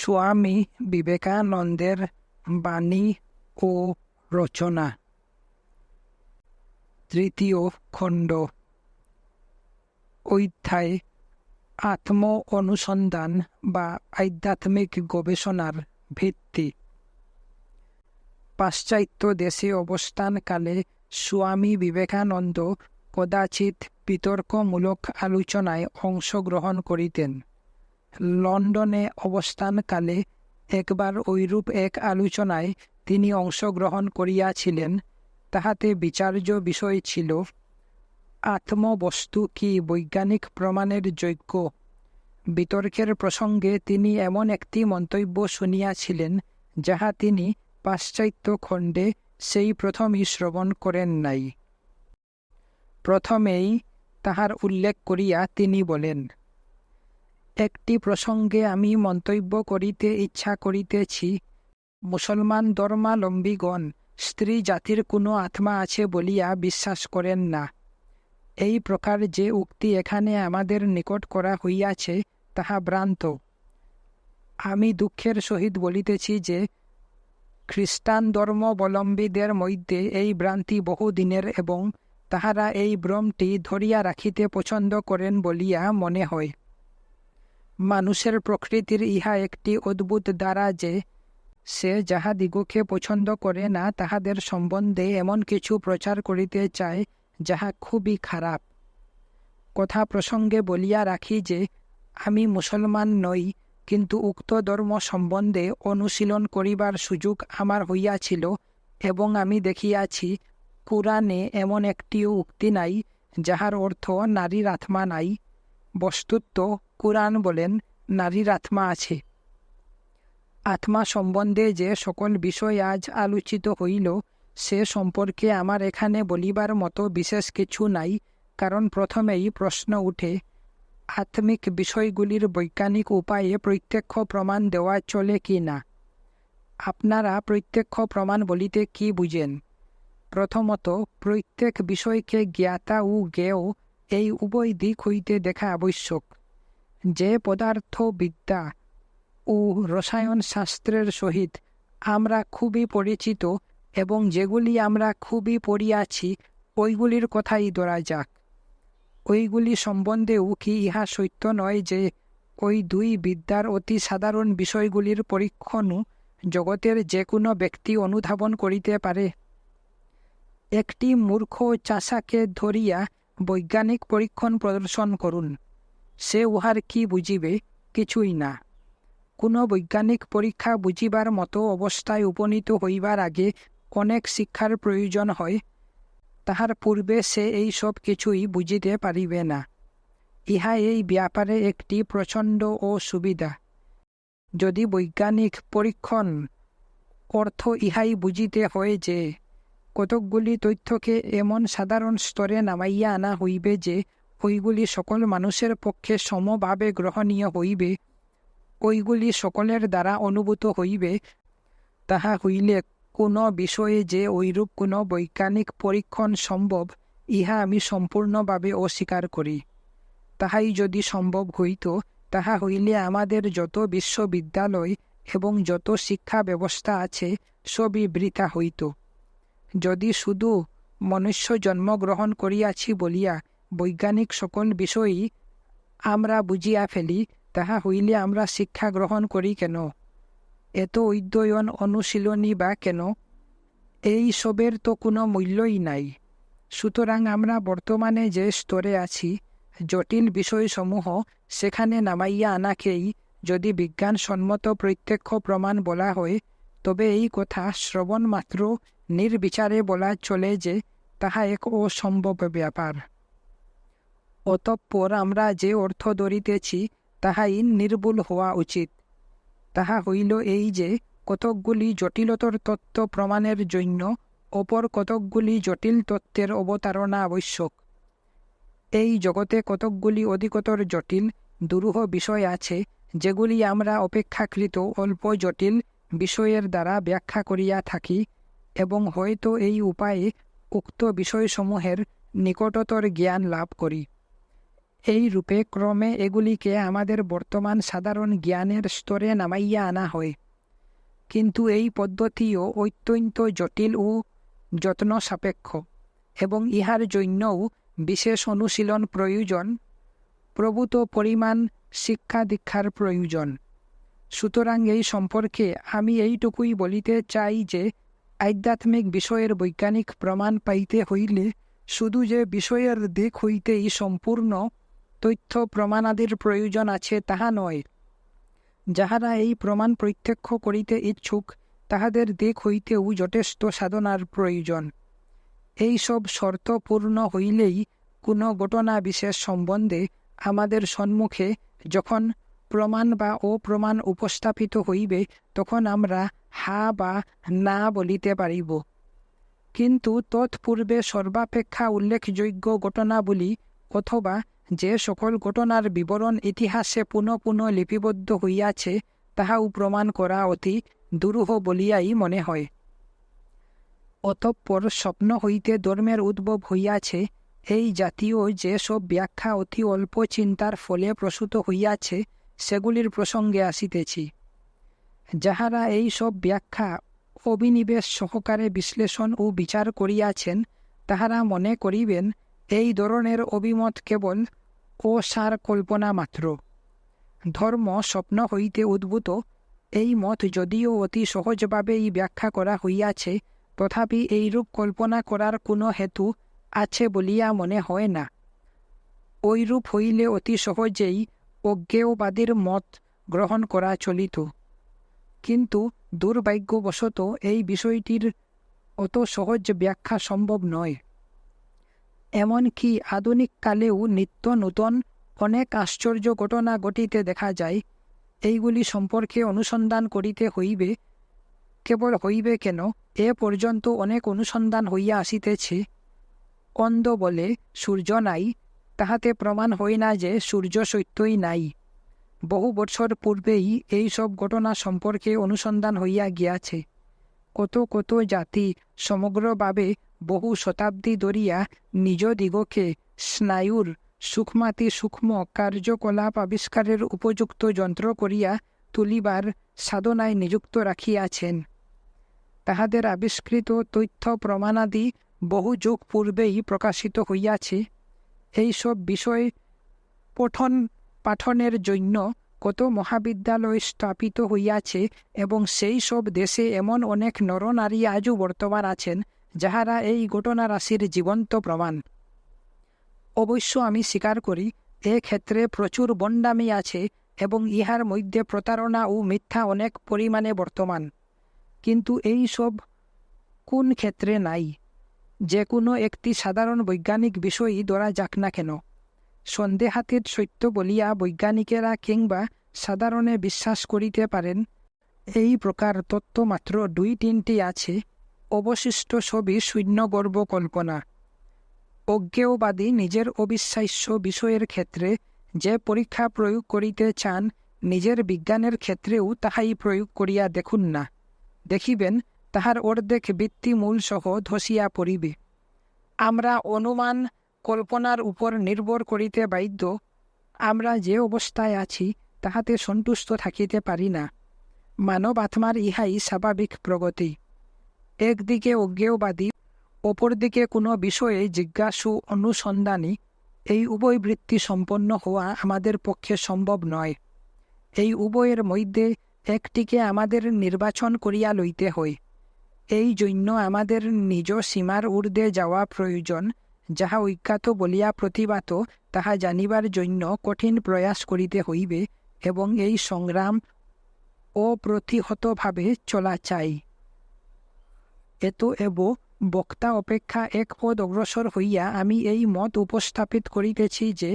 স্বামী বিবেকানন্দের বাণী ও রচনা। তৃতীয় খণ্ড। অধ্যায় আত্ম অনুসন্ধান বা আধ্যাত্মিক গবেষণার ভিত্তি। পাশ্চাত্য দেশে অবস্থানকালে স্বামী বিবেকানন্দ কদাচিৎ বিতর্কমূলক আলোচনায় অংশগ্রহণ করিতেন। লন্ডনে অবস্থানকালে একবার ঐরূপ এক আলোচনায় তিনি অংশগ্রহণ করিয়াছিলেন। তাহাতে বিচার্য বিষয় ছিল, আত্মবস্তু কি বৈজ্ঞানিক প্রমাণের যোগ্য? বিতর্কের প্রসঙ্গে তিনি এমন একটি মন্তব্য শুনিয়াছিলেন, যাহা তিনি পাশ্চাত্য খণ্ডে সেই প্রথমই শ্রবণ করেন নাই। প্রথমেই তাহার উল্লেখ করিয়া তিনি বলেন, একটি প্রসঙ্গে আমি মন্তব্য করিতে ইচ্ছা করিতেছি। মুসলমান ধর্মাবলম্বীগণ স্ত্রী জাতির কোনো আত্মা আছে বলিয়া বিশ্বাস করেন না। এই প্রকার যে উক্তি এখানে আমাদের নিকট করা হইয়াছে, তাহা ভ্রান্ত। আমি দুঃখের সহিত বলিতেছি যে, খ্রিস্টান ধর্মাবলম্বীদের মধ্যে এই ভ্রান্তি বহুদিনের এবং তাহারা এই ভ্রমটি ধরিয়া রাখিতে পছন্দ করেন বলিয়া মনে হয়। মানুষের প্রকৃতির ইহা একটি অদ্ভুত ধারা যে, সে যাহাদিগকে পছন্দ করে না তাহাদের সম্বন্ধে এমন কিছু প্রচার করিতে চায় যাহা খুবই খারাপ। কথা প্রসঙ্গে বলিয়া রাখি যে, আমি মুসলমান নই, কিন্তু উক্ত ধর্ম সম্বন্ধে অনুশীলন করিবার সুযোগ আমার হইয়াছিল এবং আমি দেখিয়াছি, কুরআনে এমন একটিও উক্তি নাই যাহার অর্থ নারীর আত্মা নাই। বস্তুত কুরআন বলেন, নারীর আত্মা আছে। আত্মা সম্বন্ধে যে সকল বিষয় আজ আলোচিত হইল, সে সম্পর্কে আমার এখানে বলিবার মতো বিশেষ কিছু নাই, কারণ প্রথমেই প্রশ্ন উঠে, আত্মিক বিষয়গুলির বৈজ্ঞানিক উপায়ে প্রত্যক্ষ প্রমাণ দেওয়া চলে কি না? আপনারা প্রত্যক্ষ প্রমাণ বলিতে কি বুঝেন? প্রথমত, প্রত্যেক বিষয়কে জ্ঞাতা ও জ্ঞেয় এই উভয় দিক হইতে দেখা আবশ্যক। যে পদার্থবিদ্যা ও রসায়ন শাস্ত্রের সহিত আমরা খুবই পরিচিত এবং যেগুলি আমরা খুবই পড়িয়াছি, ওইগুলির কথাই ধরা যাক। ওইগুলি সম্বন্ধেও কি ইহা সত্য নয় যে, ওই দুই বিদ্যার অতি সাধারণ বিষয়গুলির পরীক্ষণও জগতের যে কোনো ব্যক্তি অনুধাবন করিতে পারে? একটি মূর্খ চাষাকে ধরিয়া বৈজ্ঞানিক পরীক্ষণ প্রদর্শন করুন, সে উহার কি বুঝিবে? কিছুই না। কোনো বৈজ্ঞানিক পরীক্ষা বুঝিবার মতো অবস্থায় উপনীত হইবার আগে অনেক শিক্ষার প্রয়োজন হয়। তাহার পূর্বে সে এই সব কিছুই বুঝিতে পারিবে না। ইহা এই ব্যাপারে একটি প্রচণ্ড অসুবিধা। যদি বৈজ্ঞানিক পরীক্ষণ অর্থ ইহাই বুঝিতে হয় যে, কতকগুলি তথ্যকে এমন সাধারণ স্তরে নামাইয়া আনা হইবে যে, ওইগুলি সকল মানুষের পক্ষে সমভাবে গ্রহণীয় হইবে, ওইগুলি সকলের দ্বারা অনুভূত হইবে, তাহা হইলে কোনো বিষয়ে যে ঐরূপ কোনো বৈজ্ঞানিক পরীক্ষণ সম্ভব, ইহা আমি সম্পূর্ণভাবে অস্বীকার করি। তাহাই যদি সম্ভব হইত, তাহা হইলে আমাদের যত বিশ্ববিদ্যালয় এবং যত শিক্ষা ব্যবস্থা আছে, সবই বৃথা হইত। যদি শুধু মনুষ্য জন্মগ্রহণ করিয়াছি বলিয়া বৈজ্ঞানিক সকল বিষয়ই আমরা বুঝিয়া ফেলি, তাহা হইলে আমরা শিক্ষা গ্রহণ করি কেন? এত অধ্যয়ন অনুশীলনী বা কেন? এই সবের তো কোনো মূল্যই নাই। সুতরাং আমরা বর্তমানে যে স্তরে আছি, জটিল বিষয়সমূহ সেখানে নামাইয়া আনাকেই যদি বিজ্ঞানসম্মত প্রত্যক্ষ প্রমাণ বলা হয়, তবে এই কথা শ্রবণ মাত্র নির্বিচারে বলা চলে যে, তাহা এক অসম্ভব ব্যাপার। অতঃপর আমরা যে অর্থ ধরিতেছি, তাহাই নির্ভুল হওয়া উচিত। তাহা হইল এই যে, কতকগুলি জটিলতর তত্ত্ব প্রমাণের জন্য অপর কতকগুলি জটিল তত্ত্বের অবতারণা আবশ্যক। এই জগতে কতকগুলি অধিকতর জটিল দুরূহ বিষয় আছে, যেগুলি আমরা অপেক্ষাকৃত অল্প জটিল বিষয়ের দ্বারা ব্যাখ্যা করিয়া থাকি এবং হয়তো এই উপায়ে উক্ত বিষয়সমূহের নিকটতর জ্ঞান লাভ করি। এই রূপে ক্রমে এগুলিকে আমাদের বর্তমান সাধারণ জ্ঞানের স্তরে নামাইয়া আনা হয়। কিন্তু এই পদ্ধতিও অত্যন্ত জটিল ও যত্ন সাপেক্ষ, এবং ইহার জন্যও বিশেষ অনুশীলন প্রয়োজন, প্রভূত পরিমাণ শিক্ষা দীক্ষার প্রয়োজন। সুতরাং এই সম্পর্কে আমি এইটুকুই বলিতে চাই যে আধ্যাত্মিক বিষয়ের বৈজ্ঞানিক প্রমাণ পাইতে হইলে শুধু যে বিষয়ের দিক হইতেই সম্পূর্ণ তথ্য প্রমাণাদির প্রয়োজন আছে তাহা নয়। যাহারা এই প্রমাণ প্রত্যক্ষ করিতে ইচ্ছুক তাহাদের দিক হইতেও যথেষ্ট সাধনার প্রয়োজন। এই সব শর্ত পূর্ণ হইলেই কোনো ঘটনা বিশেষ সম্বন্ধে আমাদের সম্মুখে যখন প্রমাণ বা অপ্রমাণ উপস্থাপিত হইবে তখন আমরা হা বা না বলিতে পারিব। কিন্তু তৎপূর্বে সর্বাপেক্ষা উল্লেখযোগ্য ঘটনাবলী অথবা যে সকল ঘটনার বিবরণ ইতিহাসে পুনঃ পুনঃ লিপিবদ্ধ হইয়াছে তাহাও প্রমাণ করা অতি দুরূহ বলিয়াই মনে হয়। অতঃপর স্বপ্ন হইতে ধর্মের উদ্ভব হইয়াছে এই জাতীয় যে সব ব্যাখ্যা অতি অল্প চিন্তার ফলে প্রসূত হইয়াছে সেগুলির প্রসঙ্গে আসিতেছি। যাহারা এই সব ব্যাখ্যা অবিনিবেশ সহকারে বিশ্লেষণ ও বিচার করিয়াছেন তাহারা মনে করিবেন এই ধরনের অভিমত কেবল অসার কল্পনা মাত্র। ধর্ম স্বপ্ন হইতে উদ্ভূত এই মত যদিও অতি সহজভাবেই ব্যাখ্যা করা হইয়াছে, তথাপি এইরূপ কল্পনা করার কোনো হেতু আছে বলিয়া মনে হয় না। ঐরূপ হইলে অতি সহজেই অজ্ঞেয়বাদীর মত গ্রহণ করা চলিত। কিন্তু দুর্ভাগ্যবশত এই বিষয়টির অত সহজ ব্যাখ্যা সম্ভব নয়। এমনকি আধুনিক কালেও নিত্য নূতন অনেক আশ্চর্য ঘটনা ঘটিতে দেখা যায়। এইগুলি সম্পর্কে অনুসন্ধান করিতে হইবে। কেবল হইবে কেন, এ পর্যন্ত অনেক অনুসন্ধান হইয়া আসিতেছে। অন্ধ বলে সূর্য নাই, তাহাতে প্রমাণ হয় না যে সূর্য সত্যই নাই। বহু বছর পূর্বেই এই সব ঘটনা সম্পর্কে অনুসন্ধান হইয়া গিয়াছে। কত কত জাতি সমগ্রভাবে বহু শতাব্দী ধরিয়া নিজ দিগকে স্নায়ুর সূক্ষ্মাতি সূক্ষ্ম কার্যকলাপ আবিষ্কারের উপযুক্ত যন্ত্র করিয়া তুলিবার সাধনায় নিযুক্ত রাখিয়াছেন। তাহাদের আবিষ্কৃত তথ্য প্রমাণাদি বহু যুগ পূর্বেই প্রকাশিত হইয়াছে। এই সব বিষয় পঠন পাঠনের জন্য কত মহাবিদ্যালয় স্থাপিত হইয়াছে, এবং সেই সব দেশে এমন অনেক নরনারী আজও বর্তমান আছেন যাহারা এই ঘটনা রাশির জীবন্ত প্রমাণ। অবশ্য আমি স্বীকার করি এ ক্ষেত্রে প্রচুর বন্ডামি আছে এবং ইহার মধ্যে প্রতারণা ও মিথ্যা অনেক পরিমাণে বর্তমান। কিন্তু এই সব কোন ক্ষেত্রে নাই? যে কোনো একটি সাধারণ বৈজ্ঞানিক বিষয়ই ধরা যাক না কেন, সন্দেহাতীত সত্য বলিয়া বৈজ্ঞানিকেরা কিংবা সাধারণে বিশ্বাস করিতে পারেন এই প্রকার তত্ত্ব মাত্র 2-3টি আছে। অবশিষ্ট সবই শূন্যগর্ভ কল্পনা। অজ্ঞেয়বাদী নিজের অবিশ্বাস্য বিষয়ের ক্ষেত্রে যে পরীক্ষা প্রয়োগ করিতে চান, নিজের বিজ্ঞানের ক্ষেত্রেও তাহাই প্রয়োগ করিয়া দেখুন না। দেখিবেন তাহার অর্ধেক ভিত্তিমূল সহ ধসিয়া পড়িবে। আমরা অনুমান কল্পনার উপর নির্ভর করিতে বাধ্য। আমরা যে অবস্থায় আছি তাহাতে সন্তুষ্ট থাকিতে পারি না। মানব আত্মার ইহাই স্বাভাবিক প্রগতি। একদিকে অজ্ঞেয়বাদী, অপরদিকে কোনো বিষয়ে জিজ্ঞাসু অনুসন্ধানী, এই উভয় বৃত্তি সম্পন্ন হওয়া আমাদের পক্ষে সম্ভব নয়। এই উভয়ের মধ্যে একটিকে আমাদের নির্বাচন করিয়া লইতে হয়। এই জন্য আমাদের নিজ সীমার ঊর্ধ্বে যাওয়া প্রয়োজন। যাহা অজ্ঞাত বলিয়া প্রতিবাদ, তাহা জানিবার জন্য কঠিন প্রয়াস করিতে হইবে, এবং এই সংগ্রাম অপ্রতিহতভাবে চলা চাই। এতএব বক্তা অপেক্ষা এক পদ অগ্রসর হইয়া আমি এই মত উপস্থাপিত করিতেছি যে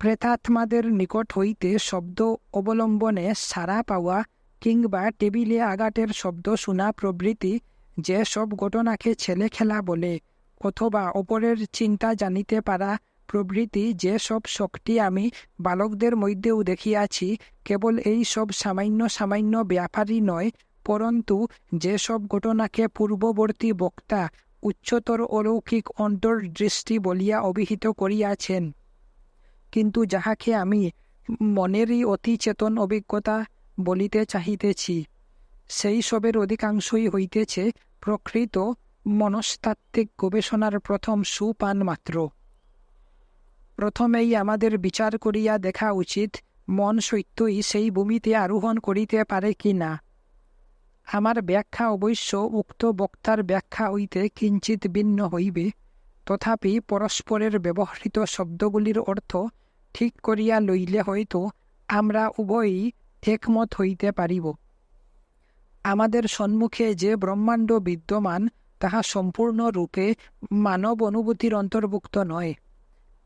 প্রেতাত্মাদের নিকট হইতে শব্দ অবলম্বনে সাড়া পাওয়া কিংবা টেবিলে আঘাতের শব্দ শোনা প্রভৃতি যে সব ঘটনাকে ছেলে খেলা বলে, অথবা অপরের চিন্তা জানিতে পারা প্রভৃতি যে সব শক্তি আমি বালকদের মধ্যেও দেখিয়াছি, কেবল এই সব সামান্য সামান্য ব্যাপারই নয়, পরন্তু যে সব ঘটনাকে পূর্ববর্তী বক্তা উচ্চতর অলৌকিক অন্তর্দৃষ্টি বলিয়া অভিহিত করিয়াছেন, কিন্তু যাহাকে আমি মনেরই অতি চেতন অভিজ্ঞতা বলিতে চাহিতেছি, সেই সবের অধিকাংশই হইতেছে প্রকৃত মনস্তাত্ত্বিক গবেষণার প্রথম সুপান মাত্র। প্রথমেই আমাদের বিচার করিয়া দেখা উচিত, মন সত্যই সেই ভূমিতে আরোহণ করিতে পারে কি না। আমার ব্যাখ্যা অবশ্য উক্ত বক্তার ব্যাখ্যা হইতে কিঞ্চিৎ ভিন্ন হইবে, তথাপি পরস্পরের ব্যবহৃত শব্দগুলির অর্থ ঠিক করিয়া লইলে হয়তো আমরা উভয়ই একমত হইতে পারিব। আমাদের সম্মুখে যে ব্রহ্মাণ্ড বিদ্যমান, তাহা সম্পূর্ণরূপে মানব অনুভূতির অন্তর্ভুক্ত নয়।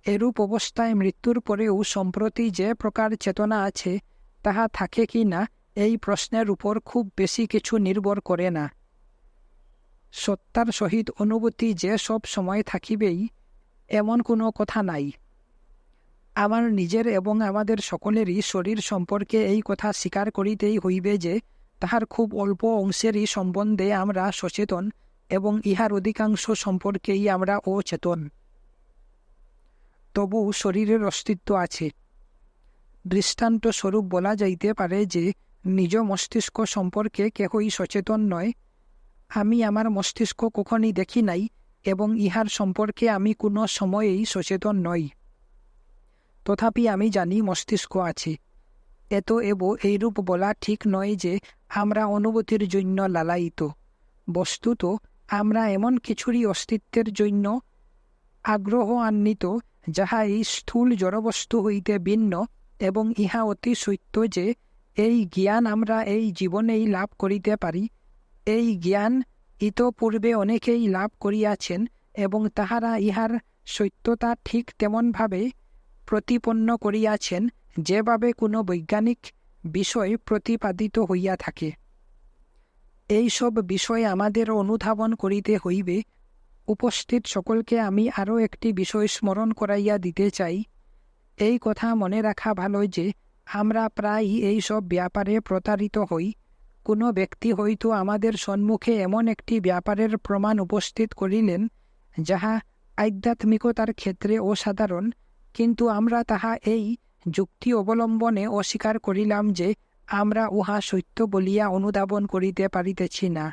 এরূপ অবস্থায় মৃত্যুর পরেও সম্প্রতি যে প্রকার চেতনা আছে, তাহা থাকে কি না, এই প্রশ্নের উপর খুব বেশি কিছু নির্ভর করে না। সত্তার সহিত অনুভূতি যে সব সময় থাকিবেই, এমন কোনো কথা নাই। আমার নিজের এবং আমাদের সকলেরই শরীর সম্পর্কে এই কথা স্বীকার করিতেই হইবে যে, তাহার খুব অল্প অংশেরই সম্বন্ধে আমরা সচেতন এবং ইহার অধিকাংশ সম্পর্কেই আমরা অচেতন। তবু শরীরের অস্তিত্ব আছে। দৃষ্টান্ত স্বরূপ বলা যাইতে পারে যে, নিজ মস্তিষ্ক সম্পর্কে কেহই সচেতন নয়। আমি আমার মস্তিষ্ক কখনই দেখি নাই এবং ইহার সম্পর্কে আমি কোনো সময়েই সচেতন নই। তথাপি আমি জানি মস্তিষ্ক আছে। এব এইরূপ বলা ঠিক নয় যে আমরা অনুভূতির জন্য লালায়িত। বস্তুত আমরা এমন কিছুরই অস্তিত্বের জন্য আগ্রহান্বিত, যাহা এই স্থূল জড়বস্তু হইতে ভিন্ন, এবং ইহা অতি সত্য যে এই জ্ঞান আমরা এই জীবনেই লাভ করিতে পারি। এই জ্ঞান ইতপূর্বে অনেকেই লাভ করিয়াছেন এবং তাহারা ইহার সত্যতা ঠিক তেমনভাবে প্রতিপন্ন করিয়াছেন, যেভাবে কোনো বৈজ্ঞানিক বিষয় প্রতিপাদিত হইয়া থাকে। এই সব বিষয় আমাদের অনুধাবন করিতে হইবে। উপস্থিত সকলকে আমি আরও একটি বিষয় স্মরণ করাইয়া দিতে চাই। এই কথা মনে রাখা ভালো যে আমরা প্রায়ই এই সব ব্যাপারে প্রতারিত হই। কোনো ব্যক্তি হয়তো আমাদের সম্মুখে এমন একটি ব্যাপারের প্রমাণ উপস্থিত করিলেন, যাহা আধ্যাত্মিকতার ক্ষেত্রে অসাধারণ, কিন্তু আমরা তাহা এই যুক্তি অবলম্বনে অস্বীকার করিলাম যে আমরা উহা সত্য বলিয়া অনুধাবন করিতে পারিতেছি না।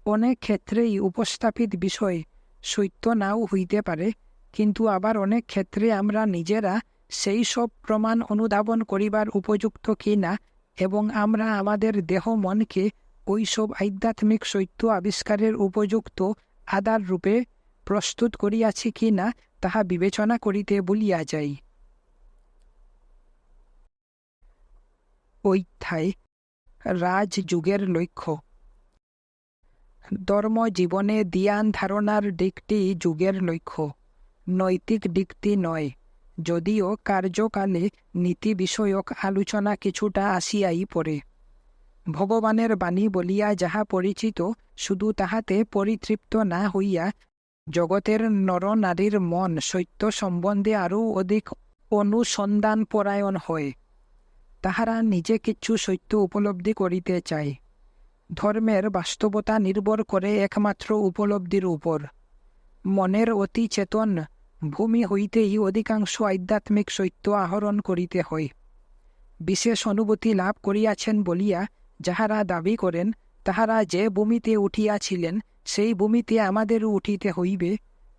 অনেক ক্ষেত্রেই উপস্থাপিত বিষয় সত্য নাও হইতে পারে, কিন্তু আবার অনেক ক্ষেত্রে আমরা নিজেরা সেই সব প্রমাণ অনুধাবন করিবার উপযুক্ত কি না, এবং আমরা আমাদের দেহ মনকে ওই সব আধ্যাত্মিক সত্য আবিষ্কারের উপযুক্ত আধার রূপে প্রস্তুত করিয়াছি কি না, তাহা বিবেচনা করিতে ভুলিয়া যাই। অধ্যায় রাজযুগের লক্ষ্য। ধর্ম জীবনে ধ্যান ধারণার দিকটি যুগের লক্ষ্য, নৈতিক দিকটি নয়। যদিও কার্যকালে নীতি বিষয়ক আলোচনা কিছুটা আসিয়াই পড়ে। ভগবানের বাণী বলিয়া যাহা পরিচিত, শুধু তাহাতে পরিতৃপ্ত না হইয়া জগতের নরনারীর মন সত্য সম্বন্ধে আরও অধিক অনুসন্ধানপরায়ণ হয়। তাহারা নিজে কিছু সত্য উপলব্ধি করিতে চায়। ধর্মের বাস্তবতা নির্ভর করে একমাত্র উপলব্ধির উপর। মনের অতি চেতন ভূমি হইতেই অধিকাংশ আধ্যাত্মিক সত্য আহরণ করিতে হয়। বিশেষ অনুভূতি লাভ করিয়াছেন বলিয়া যাহারা দাবি করেন, তাহারা যে ভূমিতে উঠিয়াছিলেন সেই ভূমিতে আমাদেরও উঠিতে হইবে।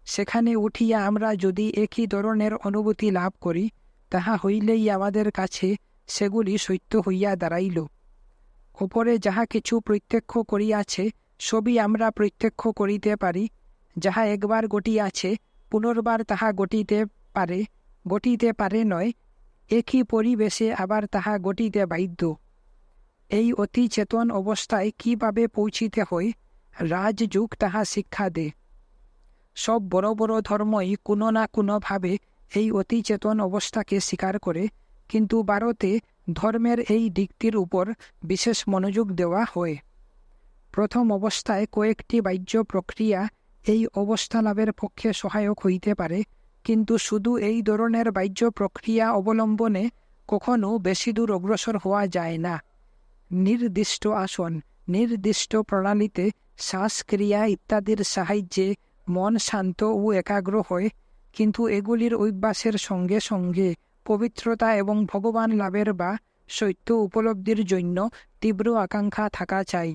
সেখানে উঠিয়া আমরা যদি একই ধরনের অনুভূতি লাভ করি, তাহা হইলেই আমাদের কাছে সেগুলি সত্য হইয়া দাঁড়াইল। ওপরে যাহা কিছু প্রত্যক্ষ করিয়াছে, সবই আমরা প্রত্যক্ষ করিতে পারি। যাহা একবার ঘটিয়াছে, পুনর্বার তাহা ঘটিতে পারে নয়, একই পরিবেশে আবার তাহা ঘটিতে বাধ্য। এই অতি চেতন অবস্থায় কিভাবে পৌঁছিতে হয়, রাজযুগ তাহা শিক্ষা দেয়। সব বড় বড় ধর্মই কোনো না কোনোভাবে এই অতি চেতন অবস্থাকে স্বীকার করে, কিন্তু ভারতে ধর্মের এই দিকটির উপর বিশেষ মনোযোগ দেওয়া হয়। প্রথম অবস্থায় কয়েকটি বাহ্য প্রক্রিয়া এই অবস্থা লাভের পক্ষে সহায়ক হইতে পারে, কিন্তু শুধু এই ধরনের বাহ্য প্রক্রিয়া অবলম্বনে কখনো বেশি দূর অগ্রসর হওয়া যায় না। নির্দিষ্ট আসন, নির্দিষ্ট প্রণালীতে শ্বাসক্রিয়া ইত্যাদির সাহায্যে মন শান্ত ও একাগ্র হয়, কিন্তু এগুলির অভ্যাসের সঙ্গে সঙ্গে পবিত্রতা এবং ভগবান লাভের বা সত্য উপলব্ধির জন্য তীব্র আকাঙ্ক্ষা থাকা চাই।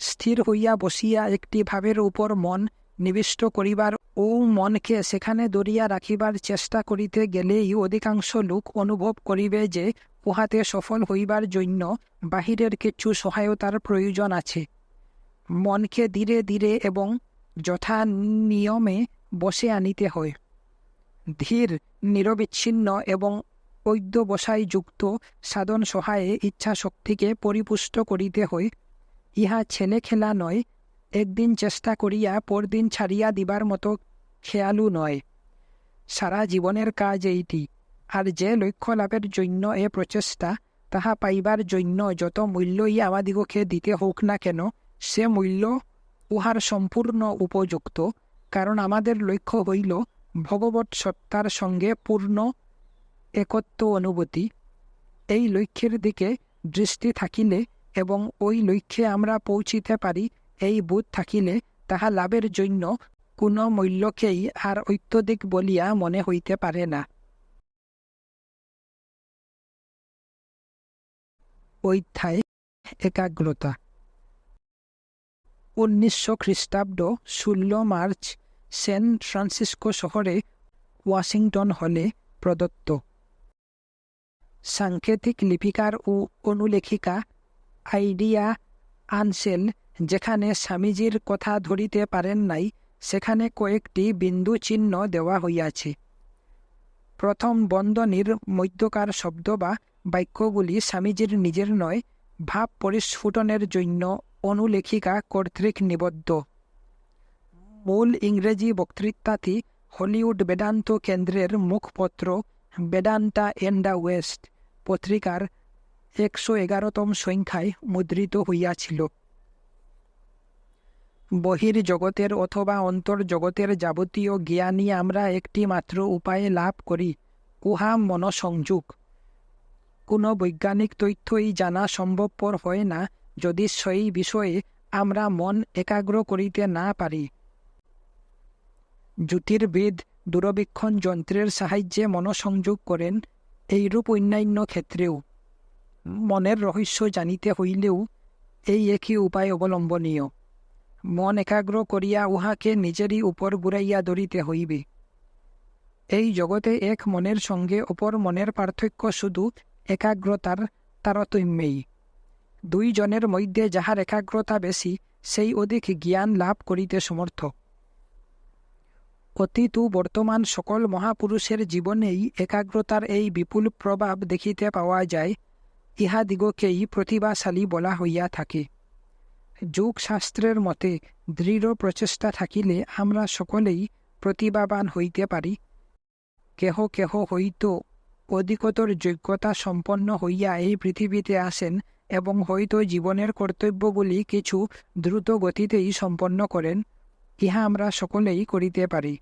স্থির হইয়া বসিয়া একটি ভাবের উপর মন নিবিষ্ট করিবার ও মনকে সেখানে ধরিয়া রাখিবার চেষ্টা করিতে গেলেই অধিকাংশ লোক অনুভব করিবে যে উহাতে সফল হইবার জন্য বাহিরের কিছু সহায়তার প্রয়োজন আছে। মনকে ধীরে ধীরে এবং যথা নিয়মে বসে আনিতে হয়। ধীর, নিরবিচ্ছিন্ন এবং অধ্যবসায়যুক্ত সাধন সহায়ে ইচ্ছা শক্তিকে পরিপুষ্ট করিতে হয়। ইহা ছেলে খেলা নয়, একদিন চেষ্টা করিয়া পরদিন ছাড়িয়া দিবার মতো খেয়ালু নয়। সারা জীবনের কাজ এইটি। আর যে লক্ষ্য লাভের জন্য এ প্রচেষ্টা, তাহা পাইবার জন্য যত মূল্যই আমাদিগকে দিতে হোক না কেন, সে মূল্য উহার সম্পূর্ণ উপযুক্ত, কারণ আমাদের লক্ষ্য হইল ভগবৎ সত্তার সঙ্গে পূর্ণ একত্ব অনুভূতি। এই লক্ষ্যের দিকে দৃষ্টি থাকিলে এবং ওই লক্ষ্যে আমরা পৌঁছিতে পারি এই বোধ থাকিলে তাহা লাভের জন্য কোনো মূল্যকেই আর অত্যধিক বলিয়া মনে হইতে পারে না। অধ্যায় একাগ্রতা। 1900 খ্রিস্টাব্দ 16 মার্চ সেন ফ্রান্সিসকো শহরে ওয়াশিংটন হলে প্রদত্ত। সাংকেতিক লিপিকার ও অনুলেখিকা আইডিয়া আনসেল যেখানে স্বামীজির কথা ধরিতে পারেন নাই, সেখানে কয়েকটি বিন্দু চিহ্ন দেওয়া হইয়াছে। প্রথম বন্ধনীর মধ্যকার শব্দ বা বাক্যগুলি স্বামীজির নিজের নয়, ভাব পরিস্ফুটনের জন্য অনুলেখিকা কর্তৃক নিবদ্ধ। মূল ইংরেজি বক্তৃতাটি হলিউড বেদান্ত কেন্দ্রের মুখপত্র বেদান্তা এন্ড দ্য ওয়েস্ট পত্রিকার 111তম সংখ্যায় মুদ্রিত হইয়াছিল। বহির্জগতের অথবা অন্তর্জগতের যাবতীয় জ্ঞানই আমরা একটি মাত্র উপায়ে লাভ করি, উহা মনসংযোগ। কোনো বৈজ্ঞানিক তথ্যই জানা সম্ভবপর হয় না যদি সেই বিষয়ে আমরা মন একাগ্র করিতে না পারি। জ্যোতির্বিদ দূরবীক্ষণ যন্ত্রের সাহায্যে মনসংযোগ করেন, এইরূপ অন্যান্য ক্ষেত্রেও। মনের রহস্য জানিতে হইলেও এই একই উপায় অবলম্বনীয়। মন একাগ্র করিয়া উহাকে নিজেরই উপর ঘুরাইয়া ধরিতে হইবে। এই জগতে এক মনের সঙ্গে অপর মনের পার্থক্য শুধু একাগ্রতার তারতম্যেই। দুই জনের মধ্যে যাহার একাগ্রতা বেশি, সেই অধিক জ্ঞান লাভ করিতে সমর্থ। অতীত ও বর্তমান সকল মহাপুরুষের জীবনেই একাগ্রতার এই বিপুল প্রভাব দেখিতে পাওয়া যায়। ইহাদিগকেই প্রতিভাশালী বলা হইয়া থাকে। যোগশাস্ত্রের মতে দৃঢ় প্রচেষ্টা থাকিলে আমরা সকলেই প্রতিভাবান হইতে পারি। কেহ কেহ হয়তো অধিকতর যোগ্যতা সম্পন্ন হইয়া এই পৃথিবীতে আসেন এবং হয়তো জীবনের কর্তব্যগুলি কিছু দ্রুত গতিতেই সম্পন্ন করেন। ইহা আমরা সকলেই করিতে পারি।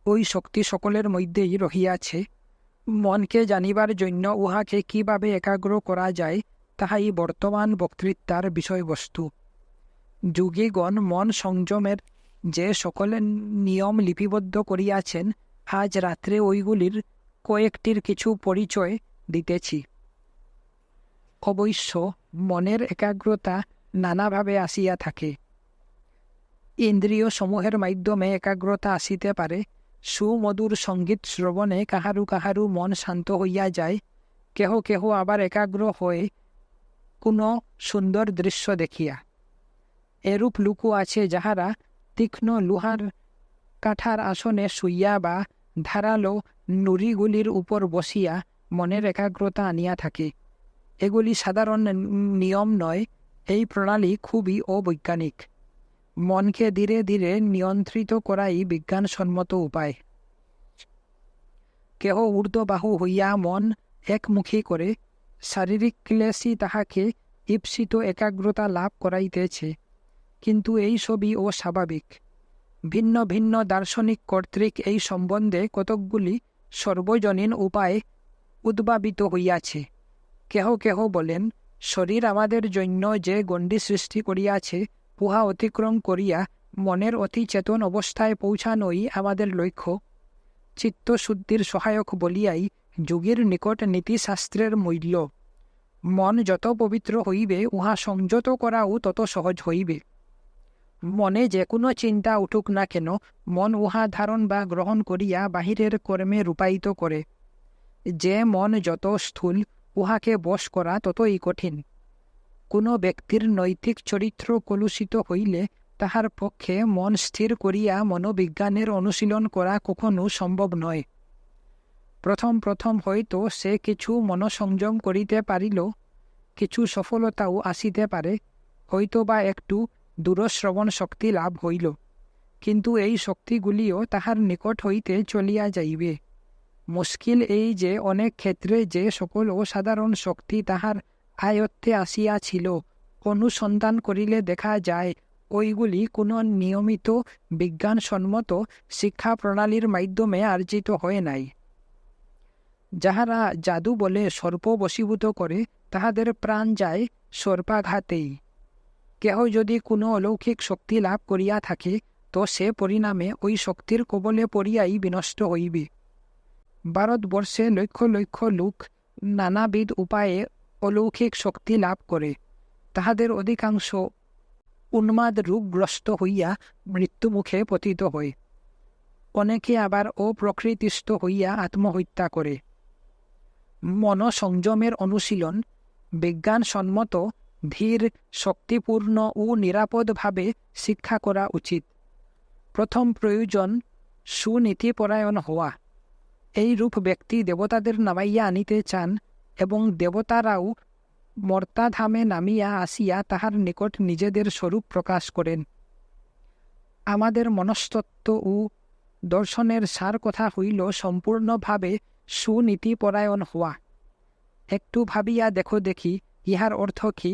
ওই শক্তি সকলের মধ্যেই রহিয়াছে। মনকে জানিবার জন্য উহাকে কিভাবে একাগ্র করা যায়, তাহাই বর্তমান বক্তৃতার বিষয়বস্তু। যোগীগণ মন সংযমের যে সকলের নিয়ম লিপিবদ্ধ করিয়াছেন, আজ রাত্রে ওইগুলির কয়েকটির কিছু পরিচয় দিতেছি। অবশ্য মনের একাগ্রতা নানাভাবে আসিয়া থাকে। ইন্দ্রিয় সমূহের মাধ্যমে একাগ্রতা আসিতে পারে। সুমধুর সঙ্গীত শ্রবণে কাহারু কাহারু মন শান্ত হইয়া যায়। কেহ কেহ আবার একাগ্র হয়ে কোনো সুন্দর দৃশ্য দেখিয়া। এরূপ লোকও আছে যাহারা তীক্ষ্ণ লোহার কাঠার আসনে শুইয়া বা ধারালো নুড়িগুলির উপর বসিয়া মনের একাগ্রতা আনিয়া থাকে। এগুলি সাধারণ নিয়ম নয়, এই প্রণালী খুবই অবৈজ্ঞানিক। মনকে ধীরে ধীরে নিয়ন্ত্রিত করাই বিজ্ঞানসম্মত উপায়। কেহ ঊর্ধ্ববাহু হইয়া মন একমুখী করে শারীরিক ক্লেশই তাহাকে ঈপ্সিত একাগ্রতা লাভ করাইতেছে, কিন্তু এই সবই অস্বাভাবিক। ভিন্ন ভিন্ন দার্শনিক কর্তৃক এই সম্বন্ধে কতকগুলি সর্বজনীন উপায় উদ্ভাবিত হইয়াছে। কেহ কেহ বলেন, শরীর আমাদের জন্য যে গণ্ডি সৃষ্টি করিয়াছে, উহা অতিক্রম করিয়া মনের অতি চেতন অবস্থায় পৌঁছানোই আমাদের লক্ষ্য। চিত্তশুদ্ধির সহায়ক বলিয়াই যোগীর নিকট নীতিশাস্ত্রের মূল্য। মন যত পবিত্র হইবে, উহা সংযত করাও তত সহজ হইবে। মনে যে কোনো চিন্তা উঠুক না কেন, মন উহা ধারণ বা গ্রহণ করিয়া বাহিরের কর্মে রূপায়িত করে। যে মন যত স্থূল, উহাকে বশ করা ততই কঠিন। কোনো ব্যক্তির নৈতিক চরিত্র কলুষিত হইলে তাহার পক্ষে মন স্থির করিয়া মনোবিজ্ঞানের অনুশীলন করা কখনো সম্ভব নয়। প্রথম প্রথম হয়তো সে কিছু মনসংযম করিতে পারিল, কিছু সফলতাও আসিতে পারে, হয়তো বা একটু দূরশ্রবণ শক্তি লাভ হইল, কিন্তু এই শক্তিগুলিও তাহার নিকট হইতে চলিয়া যাইবে। মুশকিল এই যে অনেক ক্ষেত্রে যে সকল অসাধারণ শক্তি তাহার আয়ত্তে আসিয়াছিল, অনুসন্ধান করিলে দেখা যায় ওইগুলি কোনো নিয়মিত বিজ্ঞানসম্মত শিক্ষা প্রণালীর মাধ্যমে অর্জিত হয় নাই। যাহারা জাদু বলে সর্প বশীভূত করে, তাহাদের প্রাণ যায় সর্পাঘাতেই। কেহ যদি কোনো অলৌকিক শক্তি লাভ করিয়া থাকে, তো সে পরিণামে ওই শক্তির কবলে পড়িয়াই বিনষ্ট হইবে। ভারতবর্ষে লক্ষ লক্ষ লোক নানাবিধ উপায়ে অলৌকিক শক্তি লাভ করে। তাহাদের অধিকাংশ উন্মাদ রোগগ্রস্ত হইয়া মৃত্যুমুখে পতিত হয়। অনেকে আবার অপ্রকৃতিস্থ হইয়া আত্মহত্যা করে। মনসংযমের অনুশীলন বিজ্ঞানসম্মত, ধীর, শক্তিপূর্ণ ও নিরাপদভাবে শিক্ষা করা উচিত। প্রথম প্রয়োজন সুনীতিপরায়ণ হওয়া। এইরূপ ব্যক্তি দেবতাদের নামাইয়া আনিতে চান, এবং দেবতারাও মর্তাধামে নামিয়া আসিয়া তাহার নিকট নিজেদের স্বরূপ প্রকাশ করেন। আমাদের মনস্তত্ত্ব ও দর্শনের সার কথা হইল সম্পূর্ণভাবে সুনীতিপরায়ণ হওয়া। একটু ভাবিয়া দেখো দেখি, ইহার অর্থ কি?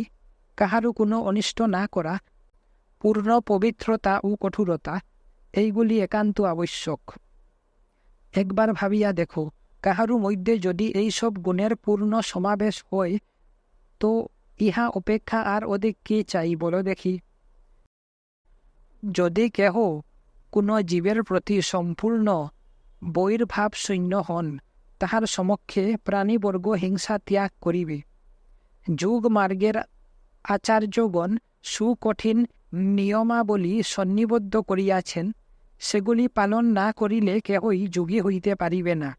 কাহারও কোনো অনিষ্ট না করা, পূর্ণ পবিত্রতা ও কঠোরতা, এইগুলি একান্ত আবশ্যক। একবার ভাবিয়া দেখো, কাহারও মধ্যে যদি এইসব গুণের পূর্ণ সমাবেশ হয়, তো ইহা অপেক্ষা আর অধিক কি চাই বলো দেখি? যদি কেহ কোনো জীবের প্রতি সম্পূর্ণ বৈরভাব শূন্য হন, তাহার সমক্ষে প্রাণীবর্গ হিংসা ত্যাগ করিবে। যোগ মার্গের আচার্যগণ সুকঠিন নিয়মাবলী সন্নিবদ্ধ করিয়াছেন, সেগুলি পালন না করিলে কেহই যোগী হইতে পারিবে না।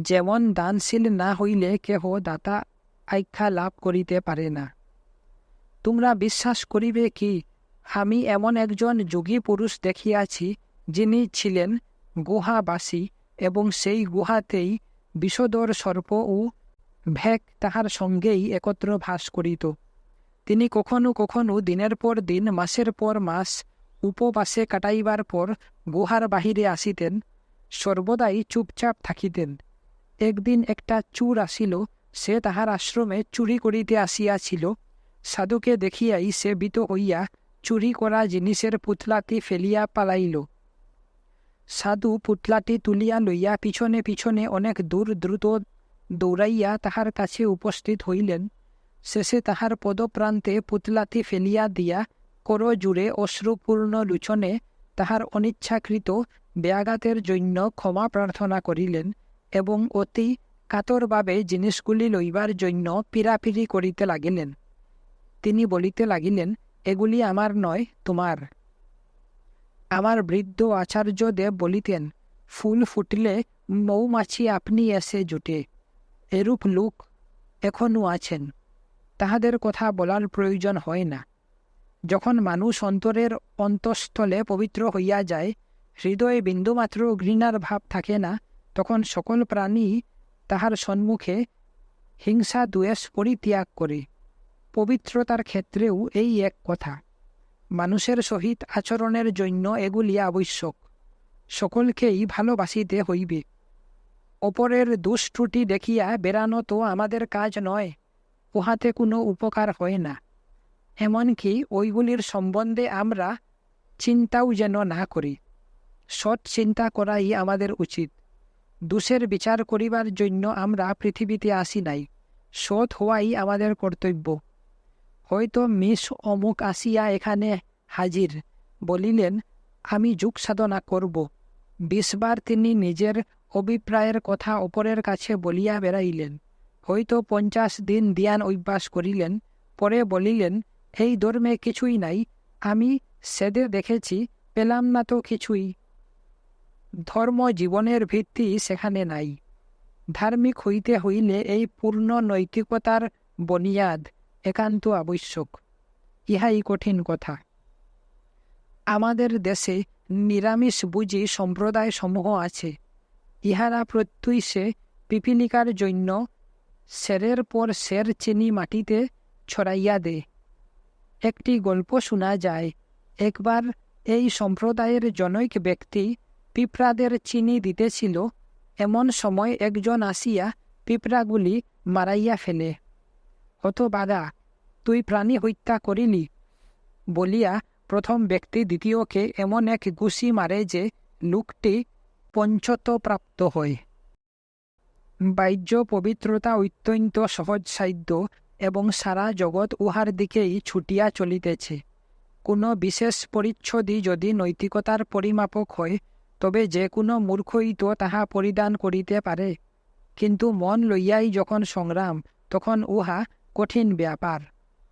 যেমন দানশীল না হইলে কেহ দাতা আখ্যা লাভ করিতে পারে না। তোমরা বিশ্বাস করিবে কি, আমি এমন একজন যোগী পুরুষ দেখিয়াছি, যিনি ছিলেন গুহাবাসী, এবং সেই গুহাতেই বিষধর সর্প ও ভেক তাহার সঙ্গেই একত্র বাস করিত। তিনি কখনো কখনো দিনের পর দিন, মাসের পর মাস উপবাসে কাটাইবার পর গুহার বাহিরে আসিতেন, সর্বদাই চুপচাপ থাকিতেন। একদিন একটা চোর আসিল, সে তাহার আশ্রমে চুরি করিতে আসিয়াছিল। সাধুকে দেখিয়াই সে ভীত হইয়া চুরি করা জিনিসের পুতলাটি ফেলিয়া পালাইল। সাধু পুতলাটি তুলিয়া লইয়া পিছনে পিছনে অনেক দূর দ্রুত দৌড়াইয়া তাহার কাছে উপস্থিত হইলেন। শেষে তাহার পদপ্রান্তে পুতলাটি ফেলিয়া দিয়া করজোড়ে অশ্রুপূর্ণ লোচনে তাহার অনিচ্ছাকৃত ব্যাঘাতের জন্য ক্ষমা প্রার্থনা করিলেন, এবং অতি কাতরভাবে জিনিসগুলি লইবার জন্য পীড়াপিড়ি করিতে লাগিলেন। তিনি বলিতে লাগিলেন, এগুলি আমার নয়, তোমার। আমার বৃদ্ধ আচার্যদেব বলিতেন, ফুল ফুটলে মৌমাছি আপনি এসে জুটে। এরূপ লোক এখনও আছেন, তাহাদের কথা বলার প্রয়োজন হয় না। যখন মানুষ অন্তরের অন্তঃস্থলে পবিত্র হইয়া যায়, হৃদয়ে বিন্দুমাত্র ঘৃণার ভাব থাকে না, তখন সকল প্রাণী তাহার সম্মুখে হিংসা দ্বেষ পরিত্যাগ করে। পবিত্রতার ক্ষেত্রেও এই এক কথা। মানুষের সহিত আচরণের জন্য এগুলি আবশ্যক। সকলকেই ভালোবাসিতে হইবে। অপরের দোষ ত্রুটি দেখিয়া বেড়ানো তো আমাদের কাজ নয়, উহাতে কোনো উপকার হয় না। এমনকি ওইগুলির সম্বন্ধে আমরা চিন্তাও যেন না করি। সৎ চিন্তা করাই আমাদের উচিত। দোষের বিচার করিবার জন্য আমরা পৃথিবীতে আসি নাই, সৎ হওয়াই আমাদের কর্তব্য। হয়তো মিস অমুক আসিয়া এখানে হাজির, বলিলেন, আমি যোগ সাধনা করব। 20 বার তিনি নিজের অভিপ্রায়ের কথা অপরের কাছে বলিয়া বেড়াইলেন। হয়তো 50 দিন ধ্যান অভ্যাস করিলেন। পরে বলিলেন, এই ধর্মে কিছুই নাই, আমি সেদে দেখেছি, পেলাম না তো কিছুই। ধর্ম জীবনের ভিত্তি সেখানে নাই। ধার্মিক হইতে হইলে এই পূর্ণ নৈতিকতার বনিয়াদ একান্ত আবশ্যক। ইহাই কঠিন কথা। আমাদের দেশে নিরামিষ বুঝি সম্প্রদায় সমূহ আছে। ইহারা প্রত্যুষে পিপিলিকার জন্য সেরের পর সের চিনি মাটিতে ছড়াইয়া দে। একটি গল্প শোনা যায়, একবার এই সম্প্রদায়ের জনৈক ব্যক্তি পিঁপড়াদের চিনি দিতেছিল। এমন সময় একজন আসিয়া পিঁপড়াগুলি মারাইয়া ফেলে। হতবাগা, তুই প্রাণী হত্যা করিলি বলিয়া প্রথম ব্যক্তি দ্বিতীয়কে এমন এক ঘুষি মারে যে লোকটি পঞ্চত প্রাপ্ত হয়। বাহ্য পবিত্রতা অত্যন্ত সহজসাধ্য এবং সারা জগৎ উহার দিকেই ছুটিয়া চলিতেছে। কোনো বিশেষ পরিচ্ছদই যদি নৈতিকতার পরিমাপক হয়, তবে যে কোনো মূর্খই তো তাহা পরিধান করিতে পারে। কিন্তু মন লইয়াই যখন সংগ্রাম, তখন উহা কঠিন ব্যাপার।